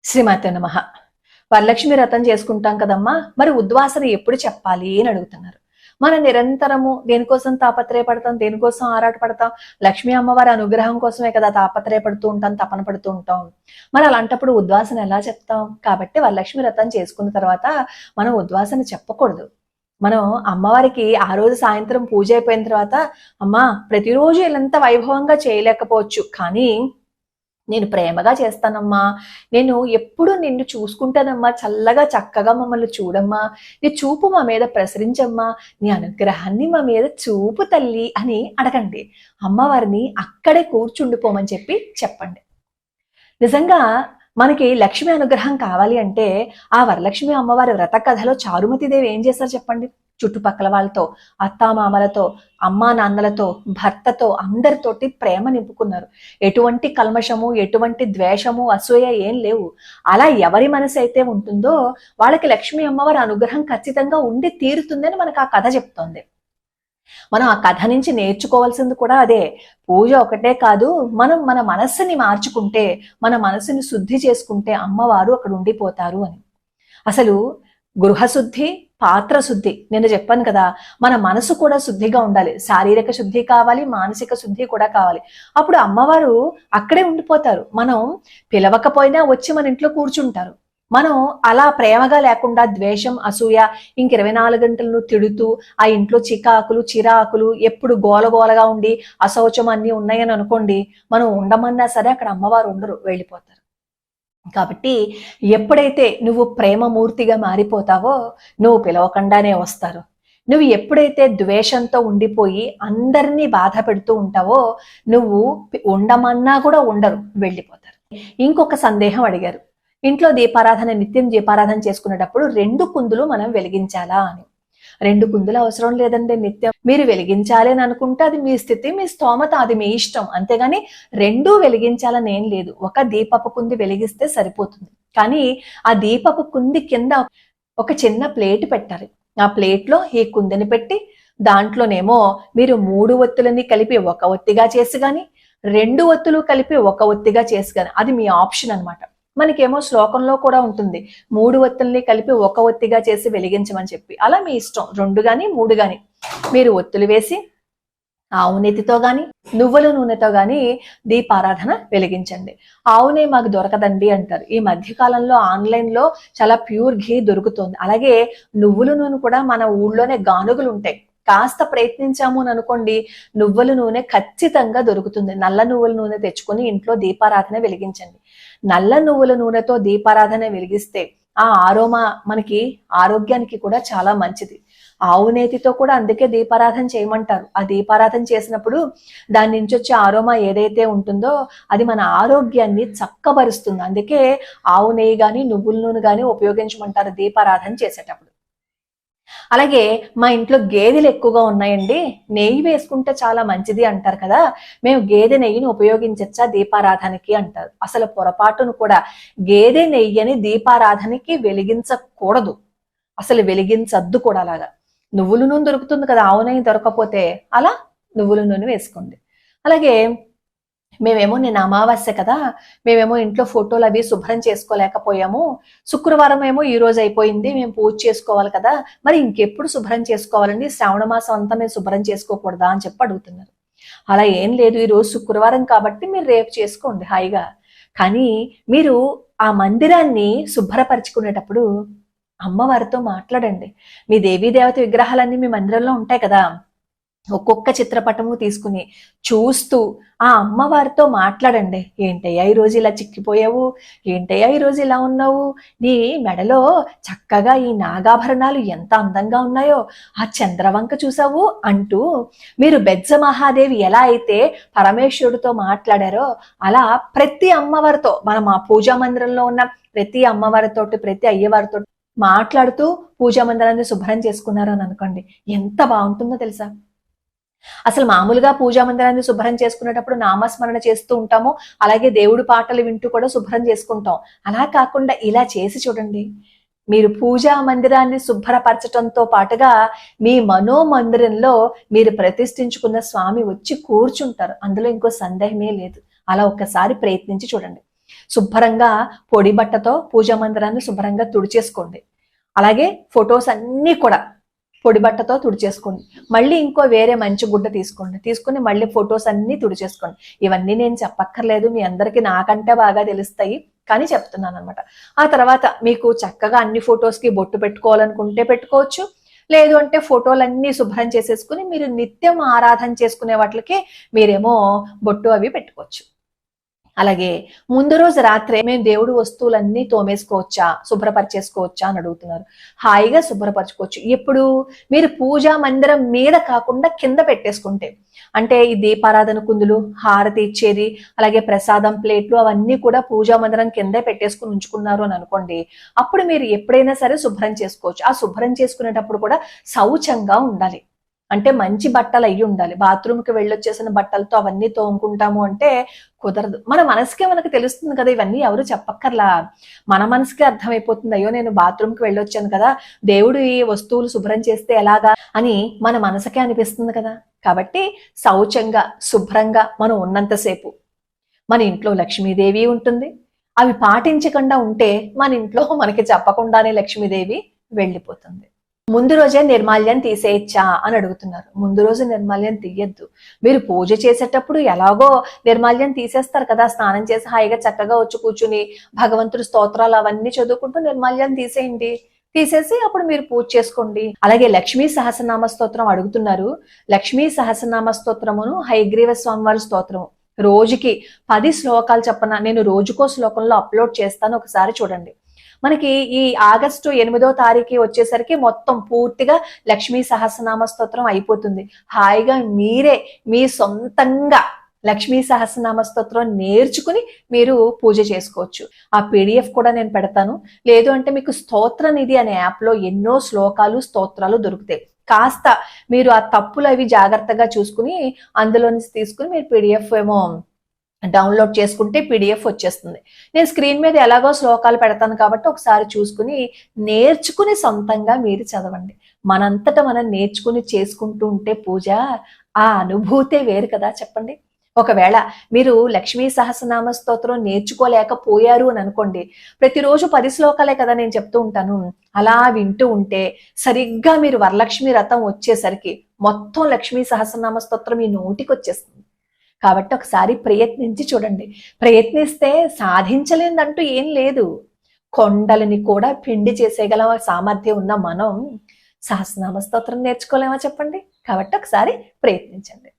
శ్రీమాతే నమః. వరలక్ష్మి వ్రతం చేసుకుంటాం కదమ్మా, మరి ఉద్వాసన ఎప్పుడు చెప్పాలి అని అడుగుతున్నారు. మనం నిరంతరము దేనికోసం తాపత్రయపడతాం, దేనికోసం ఆరాటపడతాం? లక్ష్మీ అమ్మవారి అనుగ్రహం కోసమే కదా తాపత్రయపడుతూ ఉంటాం, తపన పడుతూ ఉంటాం. మరి అలాంటప్పుడు ఉద్వాసన ఎలా చెప్తాం? కాబట్టి వరలక్ష్మి వ్రతం చేసుకున్న తర్వాత మనం ఉద్వాసన చెప్పకూడదు. మనం అమ్మవారికి ఆ రోజు సాయంత్రం పూజ అయిపోయిన తర్వాత, అమ్మా ప్రతిరోజు ఇలాంత వైభవంగా చేయలేకపోవచ్చు, కానీ నేను ప్రేమగా చేస్తానమ్మా, నేను ఎప్పుడు నిన్ను చూసుకుంటానమ్మా, చల్లగా చక్కగా మమ్మల్ని చూడమ్మా, నీ చూపు మా మీద ప్రసరించమ్మా, నీ అనుగ్రహాన్ని మా మీద చూపు తల్లి అని అడగండి. అమ్మవారిని అక్కడే కూర్చుండిపోమని చెప్పండి. నిజంగా మనకి లక్ష్మి అనుగ్రహం కావాలి అంటే ఆ వరలక్ష్మి అమ్మవారి వ్రత కథలో చారుమతిదేవి ఏం చేశారు చెప్పండి? చుట్టుపక్కల వాళ్ళతో, అత్తామామలతో, అమ్మా నాన్నలతో, భర్తతో అందరితోటి ప్రేమ నింపుకున్నారు. ఎటువంటి కల్మషము, ఎటువంటి ద్వేషము, అసూయ ఏం లేవు. అలా ఎవరి మనసు అయితే ఉంటుందో వాళ్ళకి లక్ష్మీ అమ్మవారి అనుగ్రహం ఖచ్చితంగా ఉండి తీరుతుందని మనకు ఆ కథ చెప్తోంది. మనం ఆ కథ నుంచి నేర్చుకోవాల్సింది కూడా అదే. పూజ ఒకటే కాదు, మనం మన మనస్సుని మార్చుకుంటే, మన మనసుని శుద్ధి చేసుకుంటే అమ్మవారు అక్కడ ఉండిపోతారు అని. అసలు గృహశుద్ధి, పాత్ర శుద్ధి నేను చెప్పాను కదా, మన మనసు కూడా శుద్ధిగా ఉండాలి. శారీరక శుద్ధి కావాలి, మానసిక శుద్ధి కూడా కావాలి. అప్పుడు అమ్మవారు అక్కడే ఉండిపోతారు. మనం పిలవకపోయినా వచ్చి మన ఇంట్లో కూర్చుంటారు. మనం అలా ప్రేమగా లేకుండా ద్వేషం, అసూయ, ఇంక 24 గంటలను తిడుతూ ఆ ఇంట్లో చికాకులు, చిరాకులు, ఎప్పుడు గోలగోలగా ఉండి అశౌచం అన్నీ ఉన్నాయని అనుకోండి, మనం ఉండమన్నా సరే అక్కడ అమ్మవారు ఉండరు, వెళ్ళిపోతారు. కాబట్టి ఎప్పుడైతే నువ్వు ప్రేమమూర్తిగా మారిపోతావో నువ్వు పిలవకుండానే వస్తారు. నువ్వు ఎప్పుడైతే ద్వేషంతో ఉండిపోయి అందరినీ బాధ పెడుతూ ఉంటావో నువ్వు ఉండమన్నా కూడా ఉండరు, వెళ్ళిపోతారు. ఇంకొక సందేహం అడిగారు, ఇంట్లో దీపారాధన, నిత్యం దీపారాధన చేసుకునేటప్పుడు 2 కుందులు మనం వెలిగించాలా అని. 2 కుందులు అవసరం లేదండి. నిత్యం మీరు వెలిగించాలి అని అనుకుంటే అది మీ స్థితి, మీ స్తోమత, అది మీ ఇష్టం. అంతేగాని 2 వెలిగించాలని ఏం లేదు. ఒక దీపపు కుంది వెలిగిస్తే సరిపోతుంది. కానీ ఆ దీపపు కుంది కింద ఒక చిన్న ప్లేట్ పెట్టాలి. ఆ ప్లేట్లో ఈ కుందిని పెట్టి దాంట్లోనేమో మీరు 3 ఒత్తులని కలిపి ఒక ఒత్తిగా చేసి గాని, 2 ఒత్తులు కలిపి ఒక ఒత్తిగా చేసి గాని, అది మీ ఆప్షన్ అనమాట. మనకేమో శ్లోకంలో కూడా ఉంటుంది, 3 ఒత్తుల్ని కలిపి ఒక ఒత్తిగా చేసి వెలిగించమని చెప్పి. అలా మీ ఇష్టం, 2 గాని 3 గాని మీరు ఒత్తులు వేసి ఆవు నెయ్యితో గాని, నువ్వుల నూనెతో గాని దీపారాధన వెలిగించండి. ఆవు నెయ్యి మాకు దొరకదండి అంటారు. ఈ మధ్య కాలంలో ఆన్లైన్ లో చాలా ప్యూర్ ఘీ దొరుకుతుంది. అలాగే నువ్వుల నూనె కూడా మన ఊళ్ళోనే గానుగులు ఉంటాయి. కాస్త ప్రయత్నించాము అని అనుకోండి, నువ్వుల నూనె ఖచ్చితంగా దొరుకుతుంది. నల్ల నువ్వుల నూనె తెచ్చుకొని ఇంట్లో దీపారాధన వెలిగించండి. నల్ల నువ్వుల నూనెతో దీపారాధన వెలిగిస్తే ఆ ఆరోమా మనకి ఆరోగ్యానికి కూడా చాలా మంచిది. ఆవు నేతితో కూడా అందుకే దీపారాధన చేయమంటారు. ఆ దీపారాధన చేసినప్పుడు దాని నుంచి వచ్చే ఆరోమా ఏదైతే ఉంటుందో అది మన ఆరోగ్యాన్ని చక్కబరుస్తుంది. అందుకే ఆవు నెయ్యి గాని, నువ్వుల నూనె గాని ఉపయోగించమంటారు దీపారాధన చేసేటప్పుడు. అలాగే మా ఇంట్లో గేదెలు ఎక్కువగా ఉన్నాయండి, నెయ్యి వేసుకుంటే చాలా మంచిది అంటారు కదా, మేము గేదె నెయ్యిని ఉపయోగించచ్చా దీపారాధనకి అంటారు. అసలు పొరపాటును కూడా గేదె నెయ్యిని దీపారాధనకి వెలిగించకూడదు, అసలు వెలిగించద్దు కూడా. అలాగా నువ్వుల నూనె దొరుకుతుంది కదా, ఆవు నెయ్యి దొరకకపోతే అలా నువ్వుల నూనె వేసుకోండి. అలాగే మేమేమో నిన్న అమావాస్య కదా, మేమేమో ఇంట్లో ఫోటోలు అవి శుభ్రం చేసుకోలేకపోయాము. శుక్రవారం ఏమో ఈ రోజు అయిపోయింది, మేము పూజ చేసుకోవాలి కదా, మరి ఇంకెప్పుడు శుభ్రం చేసుకోవాలండి, శ్రావణ మాసం అంతా మేము శుభ్రం చేసుకోకూడదా అని చెప్పి అడుగుతున్నారు. అలా ఏం లేదు, ఈ రోజు శుక్రవారం కాబట్టి మీరు రేపు చేసుకోండి హాయిగా. కానీ మీరు ఆ మందిరాన్ని శుభ్రపరచుకునేటప్పుడు అమ్మవారితో మాట్లాడండి. మీ దేవీ దేవత విగ్రహాలన్నీ మీ మందిరంలో ఉంటాయి కదా, ఒక్కొక్క చిత్రపటము తీసుకుని చూస్తూ ఆ అమ్మవారితో మాట్లాడండి. ఏంటయ్యా ఈరోజు ఇలా చిక్కిపోయావు, ఏంటయ్యా ఈరోజు ఇలా ఉన్నావు, నీ మెడలో చక్కగా ఈ నాగాభరణాలు ఎంత అందంగా ఉన్నాయో, ఆ చంద్రవంక చూసావు అంటూ మీరు బెజ్జ మహాదేవి ఎలా అయితే పరమేశ్వరుడితో మాట్లాడారో అలా ప్రతి అమ్మవారితో, మనం ఆ పూజా మందిరంలో ఉన్న ప్రతి అమ్మవారితోటి, ప్రతి అయ్యవారితో మాట్లాడుతూ పూజా మందిరాన్ని శుభ్రం చేసుకున్నారు అని అనుకోండి, ఎంత బాగుంటుందో తెలుసా. అసలు మామూలుగా పూజా మందిరాన్ని శుభ్రం చేసుకునేటప్పుడు నామస్మరణ చేస్తూ ఉంటాము, అలాగే దేవుడి పాటలు వింటూ కూడా శుభ్రం చేసుకుంటాం. అలా కాకుండా ఇలా చేసి చూడండి. మీరు పూజా మందిరాన్ని శుభ్రపరచడంతో పాటుగా మీ మనోమందిరంలో మీరు ప్రతిష్ఠించుకున్న స్వామి వచ్చి కూర్చుంటారు, అందులో ఇంకో సందేహమే లేదు. అలా ఒక్కసారి ప్రయత్నించి చూడండి. శుభ్రంగా పొడి బట్టతో పూజా మందిరాన్ని శుభ్రంగా తుడిచేసుకోండి. అలాగే ఫొటోస్ అన్నీ కూడా పొడి బట్టతో తుడిచేసుకోండి. మళ్ళీ ఇంకో వేరే మంచి గుడ్డ తీసుకుని మళ్ళీ ఫొటోస్ అన్ని తుడిచేసుకోండి. ఇవన్నీ నేను చెప్పక్కర్లేదు, మీ అందరికీ నాకంటే బాగా తెలుస్తాయి, కానీ చెప్తున్నాను అనమాట. ఆ తర్వాత మీకు చక్కగా అన్ని ఫొటోస్కి బొట్టు పెట్టుకోవాలనుకుంటే పెట్టుకోవచ్చు. లేదు అంటే ఫోటోలన్నీ శుభ్రం చేసేసుకుని మీరు నిత్యం ఆరాధన చేసుకునే వాటికి మీరేమో బొట్టు అవి పెట్టుకోవచ్చు. అలాగే ముందు రోజు రాత్రే మేము దేవుడు వస్తువులన్నీ తోమేసుకోవచ్చా, శుభ్రపరిచేసుకోవచ్చా అని అడుగుతున్నారు. హాయిగా శుభ్రపరచుకోవచ్చు. ఎప్పుడు మీరు పూజా మందిరం మీద కాకుండా కింద పెట్టేసుకుంటే, అంటే ఈ దీపారాధన కుందులు, హారతి ఇచ్చేది, అలాగే ప్రసాదం ప్లేట్లు అవన్నీ కూడా పూజా మందిరం కిందే పెట్టేసుకుని ఉంచుకున్నారు అని అనుకోండి, అప్పుడు మీరు ఎప్పుడైనా సరే శుభ్రం చేసుకోవచ్చు. ఆ శుభ్రం చేసుకునేటప్పుడు కూడా శౌచంగా ఉండాలి. అంటే మంచి బట్టలు అయ్యి ఉండాలి. బాత్రూమ్కి వెళ్ళొచ్చేసిన బట్టలతో అవన్నీ తోముకుంటాము అంటే కుదరదు. మన మనసుకే మనకు తెలుస్తుంది కదా, ఇవన్నీ ఎవరు చెప్పక్కర్లా, మన మనసుకే అర్థమైపోతుంది. అయ్యో నేను బాత్రూమ్కి వెళ్ళొచ్చాను కదా, దేవుడు ఈ వస్తువులు శుభ్రం చేస్తే ఎలాగా అని మన మనసుకే అనిపిస్తుంది కదా. కాబట్టి శౌచంగా శుభ్రంగా మనం ఉన్నంతసేపు మన ఇంట్లో లక్ష్మీదేవి ఉంటుంది. అవి పాటించకుండా ఉంటే మన ఇంట్లో మనకి చెప్పకుండానే లక్ష్మీదేవి వెళ్ళిపోతుంది. ముందు రోజే నిర్మాల్యం తీసేయచ్చా అని అడుగుతున్నారు. ముందు రోజు నిర్మాల్యం తీయద్దు. మీరు పూజ చేసేటప్పుడు ఎలాగో నిర్మాల్యం తీసేస్తారు కదా, స్నానం చేసి హాయిగా చక్కగా వచ్చి కూర్చుని భగవంతుడి స్తోత్రాలు అవన్నీ చదువుకుంటూ నిర్మాల్యం తీసేయండి. తీసేసి అప్పుడు మీరు పూజ చేసుకోండి. అలాగే లక్ష్మీ సహస్రనామ స్తోత్రం అడుగుతున్నారు. లక్ష్మీ సహస్రనామ స్తోత్రమును హయగ్రీవ స్వామి వారి స్తోత్రము రోజుకి 10 శ్లోకాలు చెప్పన నేను రోజుకో శ్లోకంలో అప్లోడ్ చేస్తాను, ఒకసారి చూడండి. మనకి ఈ ఆగస్టు 8వ తారీఖు వచ్చేసరికి మొత్తం పూర్తిగా లక్ష్మీ సహస్రనామ స్తోత్రం అయిపోతుంది. హాయిగా మీరే మీ సొంతంగా లక్ష్మీ సహస్రనామ స్తోత్రం నేర్చుకుని మీరు పూజ చేసుకోవచ్చు. ఆ PDF కూడా నేను పెడతాను. లేదు అంటే మీకు స్తోత్ర నిధి అనే యాప్లో ఎన్నో శ్లోకాలు స్తోత్రాలు దొరుకుతాయి. కాస్త మీరు ఆ తప్పులు అవి జాగ్రత్తగా చూసుకుని అందులో నుంచి తీసుకుని మీరు PDF ఏమో డౌన్లోడ్ చేసుకుంటే PDF వచ్చేస్తుంది. నేను స్క్రీన్ మీద ఎలాగో శ్లోకాలు పెడతాను కాబట్టి ఒకసారి చూసుకుని నేర్చుకుని సొంతంగా మీరు చదవండి. మనంతట మనం నేర్చుకుని చేసుకుంటూ ఉంటే పూజ ఆ అనుభూతే వేరు కదా, చెప్పండి. ఒకవేళ మీరు లక్ష్మీ సహస్రనామ స్తోత్రం నేర్చుకోలేకపోయారు అని అనుకోండి, ప్రతిరోజు 10 శ్లోకాలే కదా నేను చెప్తూ ఉంటాను, అలా వింటూ ఉంటే సరిగ్గా మీరు వరలక్ష్మి వ్రతం వచ్చేసరికి మొత్తం లక్ష్మీ సహస్రనామ స్తోత్రం మీ నోటికి వచ్చేస్తుంది. కాబట్టి ఒకసారి ప్రయత్నించి చూడండి. ప్రయత్నిస్తే సాధించలేదంటూ ఏం లేదు. కొండలని కూడా పిండి చేసేగల సామర్థ్యం ఉన్న మనం సహస్రనామ స్తోత్రం నేర్చుకోలేమా చెప్పండి. కాబట్టి ఒకసారి ప్రయత్నించండి.